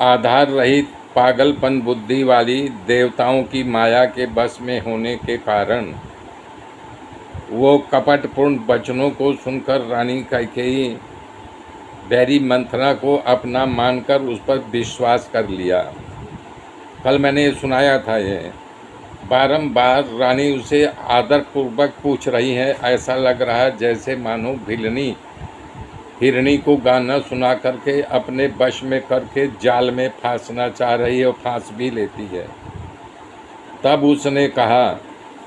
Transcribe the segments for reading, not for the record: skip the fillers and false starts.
आधार रहित पागलपन बुद्धि वाली देवताओं की माया के बस में होने के कारण वो कपटपूर्ण वचनों को सुनकर रानी कैकेयी बैरी मंथरा को अपना मानकर उस पर विश्वास कर लिया। कल मैंने सुनाया था ये। बारंबार रानी उसे आदरपूर्वक पूछ रही है। ऐसा लग रहा है जैसे मानो भिलनी हिरणी को गाना सुना करके अपने वश में करके जाल में फांसना चाह रही है और फांस भी लेती है। तब उसने कहा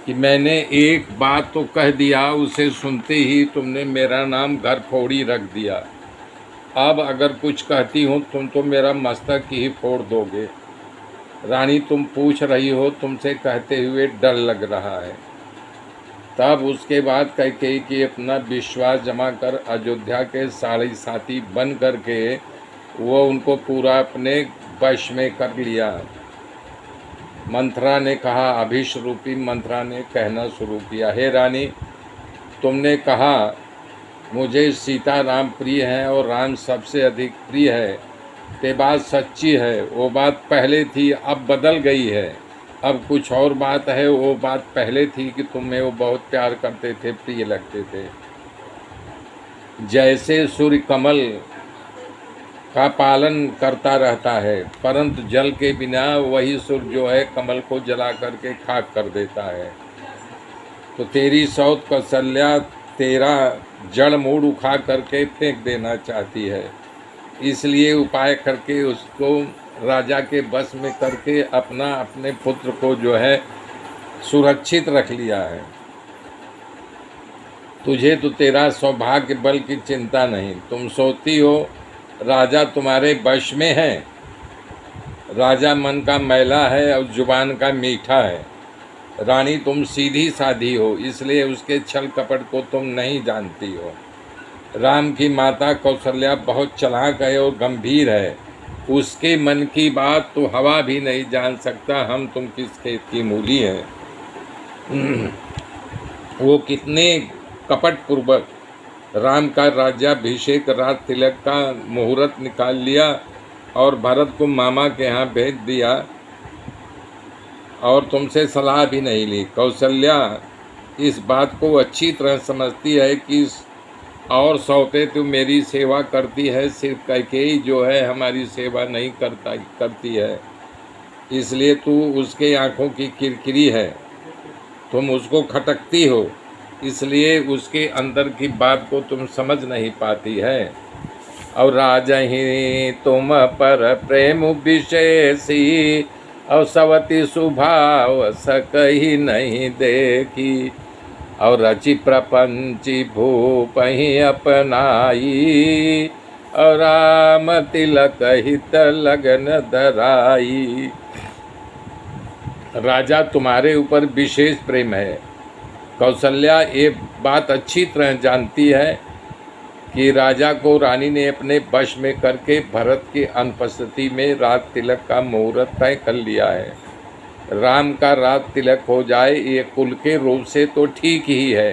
कि मैंने एक बात तो कह दिया, उसे सुनते ही तुमने मेरा नाम घर फोड़ी रख दिया। अब अगर कुछ कहती हूँ तुम तो मेरा मस्तक ही फोड़ दोगे। रानी, तुम पूछ रही हो, तुमसे कहते हुए डर लग रहा है। तब उसके बाद कैकेयी की अपना विश्वास जमा कर अयोध्या के साढ़े साथी बन करके वो उनको पूरा अपने वश में कर लिया। मंथरा ने कहा, अभिष रूपी मंथरा ने कहना शुरू किया, हे रानी, तुमने कहा मुझे सीता राम प्रिय हैं और राम सबसे अधिक प्रिय है। ते बात सच्ची है। वो बात पहले थी, अब बदल गई है। अब कुछ और बात है। वो बात पहले थी कि तुम्हें वो बहुत प्यार करते थे, प्रिय लगते थे। जैसे सूर्य कमल का पालन करता रहता है, परंतु जल के बिना वही सूर्य जो है कमल को जला करके खाक कर देता है। तो तेरी सौत कौशल्या तेरा जड़ मूड़ उखा करके फेंक देना चाहती है। इसलिए उपाय करके उसको राजा के बस में करके अपने पुत्र को जो है सुरक्षित रख लिया है। तुझे तो तेरा सौभाग्य बल की चिंता नहीं। तुम सोती हो राजा तुम्हारे वश में है। राजा मन का मैला है और जुबान का मीठा है। रानी, तुम सीधी साधी हो, इसलिए उसके छल कपट को तुम नहीं जानती हो। राम की माता कौशल्या बहुत चालाक है और गंभीर है। उसके मन की बात तो हवा भी नहीं जान सकता। हम तुम किस खेत की मूली हैं। वो कितने कपटपूर्वक राम का राज्याभिषेक रात तिलक का मुहूर्त निकाल लिया और भरत को मामा के यहाँ भेज दिया और तुमसे सलाह भी नहीं ली। कौशल्या इस बात को अच्छी तरह समझती है कि और सौते तो मेरी सेवा करती है, सिर्फ कैकेयी जो है हमारी सेवा नहीं करती है। इसलिए तू उसके आँखों की किरकिरी है, तुम उसको खटकती हो, इसलिए उसके अंदर की बात को तुम समझ नहीं पाती है। और राजहि तुम पर प्रेम विशेषी और सवती स्वभाव सकही नहीं देखी। और रचि प्रपंची भूप ही अपनाई और राम तिलक हित लगन धराई। राजा तुम्हारे ऊपर विशेष प्रेम है। कौशल्या ये बात अच्छी तरह जानती है कि राजा को रानी ने अपने वश में करके भरत की अनुपस्थिति में रात तिलक का मुहूर्त तय कर लिया है। राम का रात तिलक हो जाए ये कुल के रूप से तो ठीक ही है,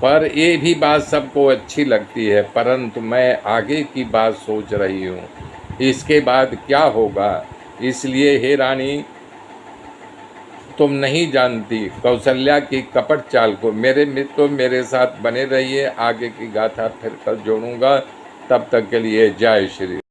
पर ये भी बात सबको अच्छी लगती है। परंतु मैं आगे की बात सोच रही हूँ, इसके बाद क्या होगा। इसलिए हे रानी, तुम नहीं जानती कौशल्या की कपट चाल को। मेरे मित्रों, मेरे साथ बने रहिए। आगे की गाथा फिर कल जोड़ूंगा। तब तक के लिए जय श्री।